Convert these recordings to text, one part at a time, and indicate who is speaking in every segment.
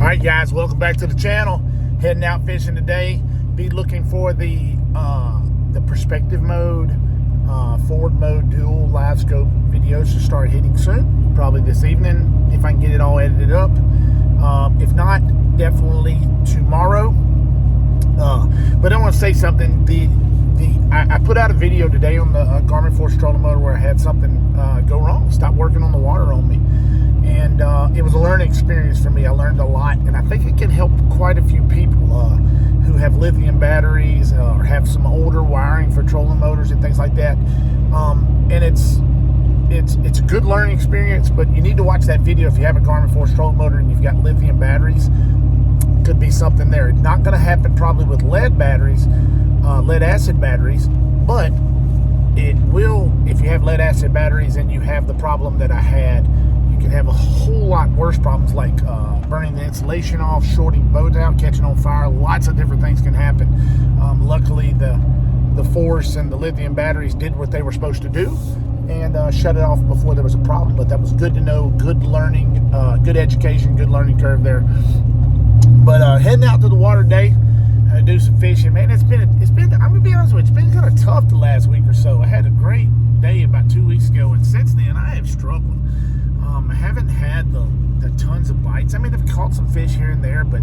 Speaker 1: Alright guys, welcome back to the channel. Heading out fishing today. Be looking for the perspective mode, forward mode dual Livescope videos to start hitting soon. Probably this evening if I can get it all edited up. If not, definitely tomorrow. But I want to say something. I put out a video today on the Garmin Force trolling motor where I had something go wrong. Stop working on the water on me. And it was a learning experience for me. I learned a lot, and I think it can help quite a few people who have lithium batteries or have some older wiring for trolling motors and things like that. And it's a good learning experience, but you need to watch that video if you have a Garmin Force trolling motor and you've got lithium batteries. Could be something there. It's not going to happen probably with lead batteries, lead acid batteries, but it will if you have lead acid batteries and you have the problem that I had. You can have a whole lot worse problems like burning the insulation off, shorting boats out, catching on fire. Lots of different things can happen. Luckily, the Force and the lithium batteries did what they were supposed to do and shut it off before there was a problem. But that was good to know, good learning, good education, good learning curve there. But heading out to the water today, do some fishing. Man, it's been. I'm gonna be honest with you, it's been kind of tough the last week or so. I had a great day about 2 weeks ago, and since then I have struggled. I haven't had the tons of bites. I mean, I've caught some fish here and there, but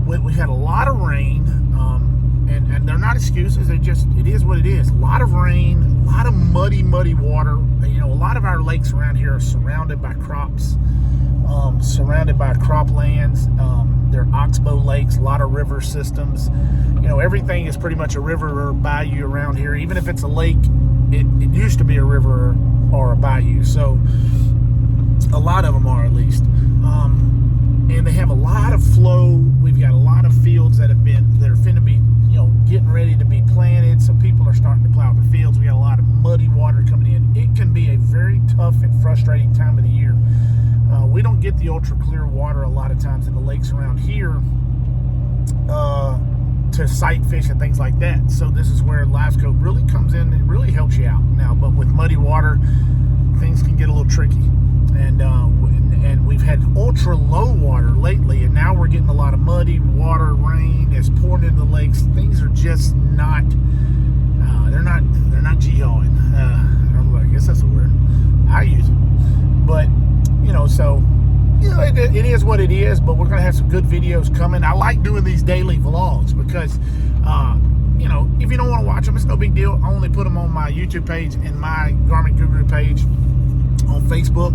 Speaker 1: we had a lot of rain, and they're not excuses. It is what it is. A lot of rain, a lot of muddy water. You know, a lot of our lakes around here are surrounded by crops, surrounded by croplands. They're oxbow lakes, a lot of river systems. You know, everything is pretty much a river or bayou around here. Even if it's a lake, it used to be a river or a bayou. So a lot of them are, at least. And they have a lot of flow. We've got a lot of fields that are finna be, you know, getting ready to be planted. So people are starting to plow their fields. We got a lot of muddy water coming in. It can be a very tough and frustrating time of the year. We don't get the ultra clear water a lot of times in the lakes around here to sight fish and things like that. So this is where Livescope really comes in and really helps you out now. But with muddy water, things can get a little tricky. And we've had ultra low water lately, and now we're getting a lot of muddy water. Rain has poured into the lakes. Things are just not. They're not geoing. I guess that's a word I use it. But you know, so you know, it is what it is. But we're gonna have some good videos coming. I like doing these daily vlogs because you know, if you don't want to watch them, it's no big deal. I only put them on my YouTube page and my Garmin Guru page on Facebook,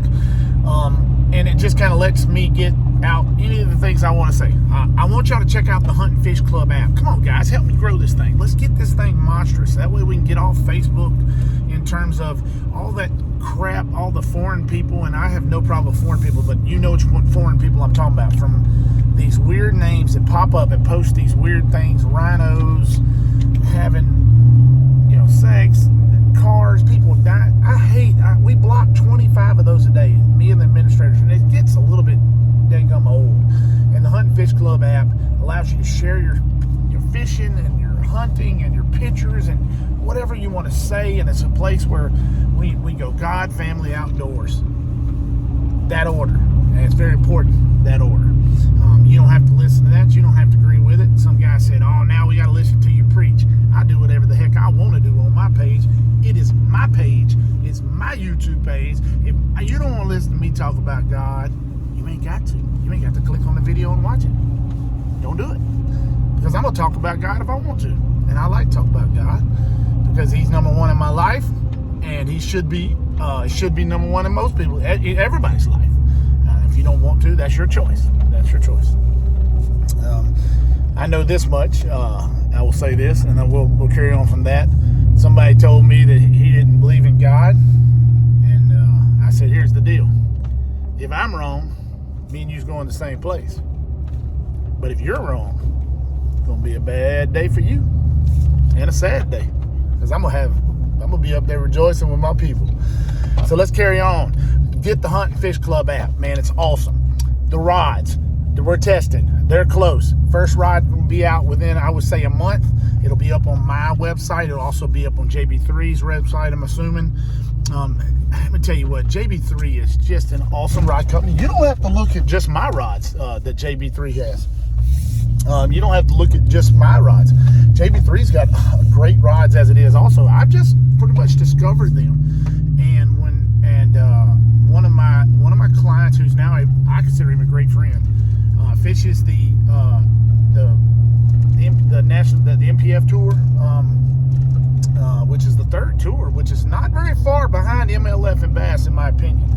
Speaker 1: and it just kind of lets me get out any of the things I want to say. I want y'all to check out the Hunt and Fish Club app. Come on, guys, help me grow this thing. Let's get this thing monstrous. That way we can get off Facebook in terms of all that crap, all the foreign people, and I have no problem with foreign people, but you know which one foreign people I'm talking about, from these weird names that pop up and post these weird things, rhinos, having, you know, sex, cars, people dying. We block 25 of those a day, me and the administrators, and it gets a little bit dang old. And the Hunt and Fish Club app allows you to share your fishing and your hunting and your pictures and whatever you want to say, and it's a place where we go God, family, outdoors. That order, and it's very important, that order. You don't have to listen to that. You don't have to agree with it. Some guy said, oh, now we got to listen to you preach. I do whatever the heck I want to do on my page. It is my page. It's my YouTube page. If you don't want to listen to me talk about God, you ain't got to. You ain't got to click on the video and watch it. Don't do it. Because I'm going to talk about God if I want to. And I like to talk about God because he's number one in my life, and he should be number one in most people, everybody's life. If you don't want to, that's your choice. That's your choice. I know this much. I will say this, and then we'll carry on from that. Somebody told me that he didn't believe in God, and I said, here's the deal. If I'm wrong, me and you's going to the same place. But if you're wrong, it's going to be a bad day for you and a sad day, because I'm gonna be up there rejoicing with my people. So let's carry on. Get the Hunt and Fish Club app, man. It's awesome. The rods that we're testing, they're close. First rod will be out within, I would say, a month. It'll be up on my website. It'll also be up on JB3's website, I'm assuming. Let me tell you what, JB3 is just an awesome rod company. You don't have to look at just my rods that JB3 has. You don't have to look at just my rods. JB3's got great rods as it is. Also, I've just pretty much discovered them, and one of my clients, who's now I consider him a great friend, fishes the MPF tour, which is the third tour, which is not very far behind MLF and Bass, in my opinion.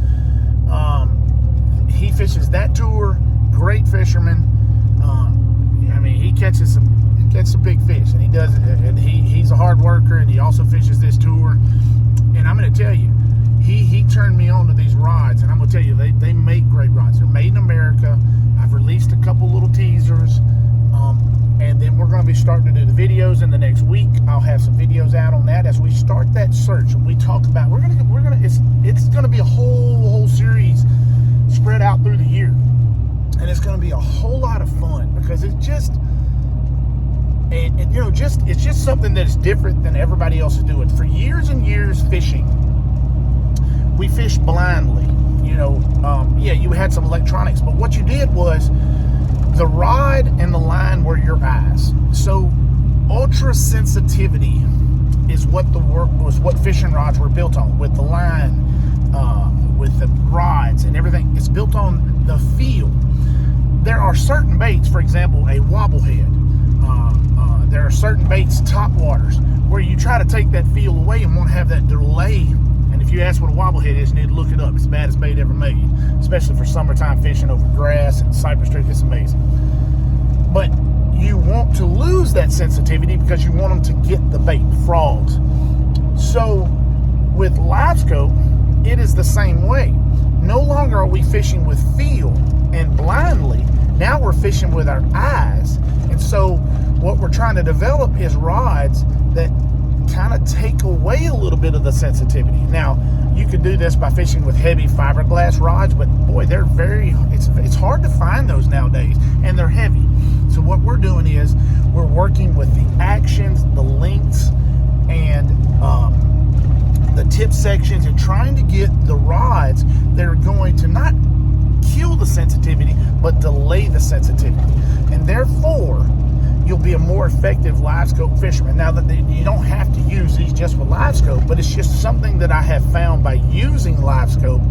Speaker 1: He fishes that tour. Great fisherman. I mean, he catches some big fish, and he does it. And he's a hard worker, and he also fishes this tour. And I'm going to tell you, he turned me on to these rods, and I'm going to tell you, they make great rods. They're made in America. I've released a couple little teasers, and then we're going to be starting to do the videos in the next week. I'll have some videos out on that as we start that search, and we talk about it's going to be a whole series spread out through the year, and it's going to be a whole lot of fun, because it's just it's just something that's different than everybody else is doing. For years and years fishing, we fished blindly. Yeah, you had some electronics, but what you did was the rod and the line were your eyes. So ultra sensitivity is what fishing rods were built on, with the line, with the rods and everything. It's built on the feel. There are certain baits, for example, a wobblehead. There are certain baits, top waters, where you try to take that feel away and want to have that delay. And if you ask what a wobblehead is, you need to look it up. It's the baddest bait ever made, especially for summertime fishing over grass and cypress creek. It's amazing. But you want to lose that sensitivity because you want them to get the bait, frogs. So with Livescope, it is the same way. No longer are we fishing with feel and blindly. Now we're fishing with our eyes. And so what we're trying to develop is rods that kind of take away a little bit of the sensitivity. Now, you could do this by fishing with heavy fiberglass rods, but boy, it's hard to find those nowadays, and they're heavy. So what we're doing is we're working with the actions, the lengths, and the tip sections, and trying to get the rods that are going to not kill the sensitivity, but delay the sensitivity. And therefore, you'll be a more effective Livescope fisherman. Now, that you don't have to use these just with Livescope, but it's just something that I have found by using Livescope,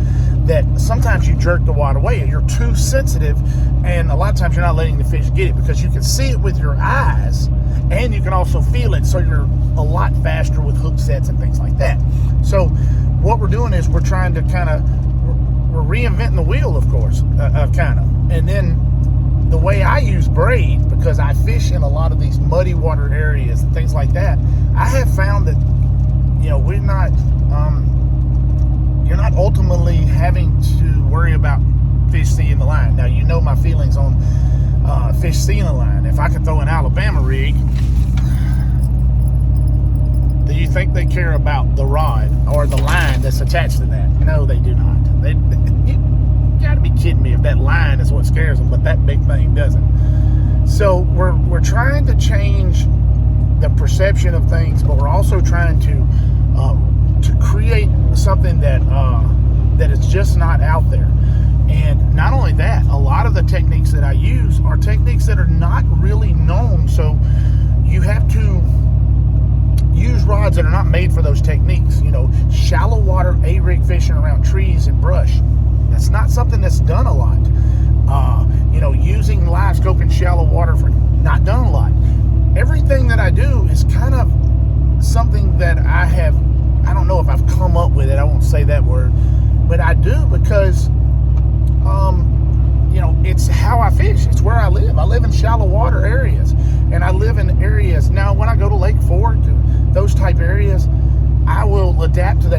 Speaker 1: that sometimes you jerk the water away. You're too sensitive, and a lot of times you're not letting the fish get it, because you can see it with your eyes, and you can also feel it, so you're a lot faster with hook sets and things like that. So what we're doing is we're trying to we're reinventing the wheel, of course, and then the way I use braid, because I fish in a lot of these muddy water areas and things like that, I have found that, we're not, you're not ultimately having to worry about fish seeing the line. Now, you know my feelings on fish seeing the line. If I could throw an Alabama rig, do you think they care about the rod or the line that's attached to that? No, they do not. You gotta be kidding me if that line is what scares them, but that big thing doesn't. So we're trying to change the perception of things, but we're also trying to create something that is just not out there. And not only that, a lot of the techniques that I use are techniques that are not really known. So you have to use rods that are not made for those techniques. Shallow water A-rig fishing around trees and brush, that's not something that's done a lot. Using Livescope in shallow water, for not done a lot. Everything that I do is kind of something that I don't know if I've come up with it, I won't say that word, but I do because it's how I fish. It's where I live. I live in shallow water areas, and I live in areas. Now, when I go to Lake Fork, those type areas, I will adapt to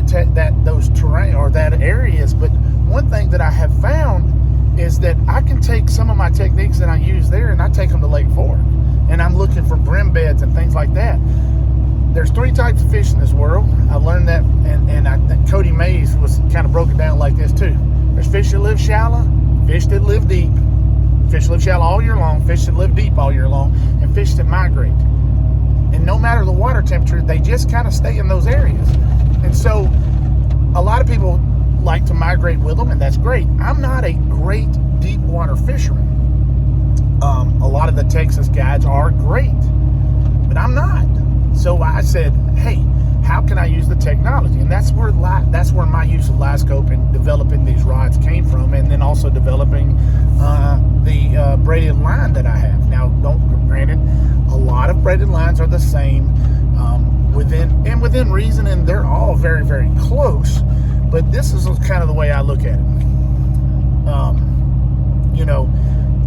Speaker 1: those terrain or that areas. But one thing that I have found is that I can take some of my techniques that I use there, and I take them to Lake Fork, and I'm looking for brim beds and things like that. There's 3 types of fish in this world. I learned that, and I think Cody Mays was kind of broke it down like this too. There's fish that live shallow, fish that live deep, fish that live shallow all year long, fish that live deep all year long, and fish that migrate. And no matter the water temperature, they just kind of stay in those areas. And so a lot of people like to migrate with them, and that's great. I'm not a great deep water fisherman. A lot of the Texas guides are great, but I'm not. So I said, hey, how can I use the technology? And that's where my use of Livescope and developing these rods came from, and then also developing the braided line that I have. Now, granted, a lot of braided lines are the same within reason, and they're all very, very close. But this is kind of the way I look at it.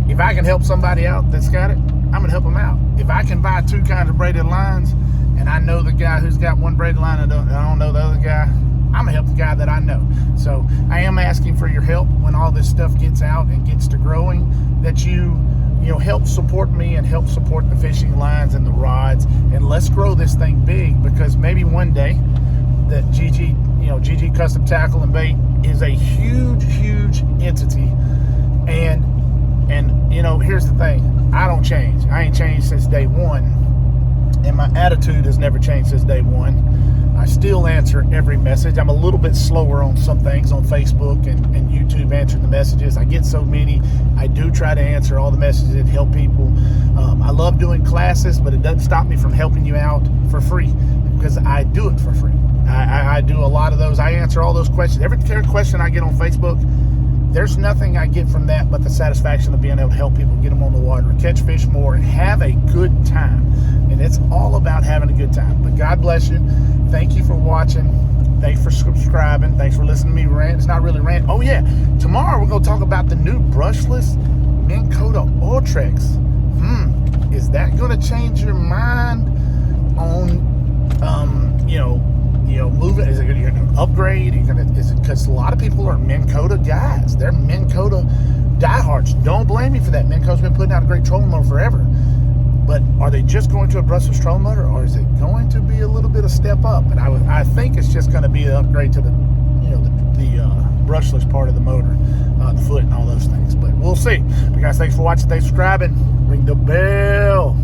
Speaker 1: If I can help somebody out that's got it, I'm gonna help them out. If I can buy 2 kinds of braided lines, and I know the guy who's got one braided line, and I don't know the other guy, I'm gonna help the guy that I know. So I am asking for your help when all this stuff gets out and gets to growing, that you help support me and help support the fishing lines and the rods, and let's grow this thing big, because maybe one day that GG Custom Tackle and Bait is a huge, huge entity. And here's the thing, I don't change. I ain't changed since day one, and my attitude has never changed since day one. I still answer every message. I'm a little bit slower on some things on Facebook and YouTube answering the messages. I get so many. I do try to answer all the messages that help people. I love doing classes, but it doesn't stop me from helping you out for free, because I do it for free. I do a lot of those. I answer all those questions. Every question I get on Facebook, there's nothing I get from that but the satisfaction of being able to help people get them on the water, catch fish more, and have a good time. And it's all about having a good time. But God bless you. Thank you for watching. Thanks for subscribing. Thanks for listening to me rant. It's not really rant. Oh yeah, tomorrow we're going to talk about the new brushless Minn Kota Ultrex. Is that going to change your mind on, moving? Is it going to upgrade? Is it because a lot of people are Minn Kota guys? They're Minn Kota diehards. Don't blame me for that. Minn Kota's been putting out a great trolling motor forever. But are they just going to a brushless trolling motor, or is it going to be a little bit of step up? And I think it's just going to be an upgrade to the brushless part of the motor, the foot and all those things. But we'll see. But guys, thanks for watching. Thanks for subscribing. Ring the bell.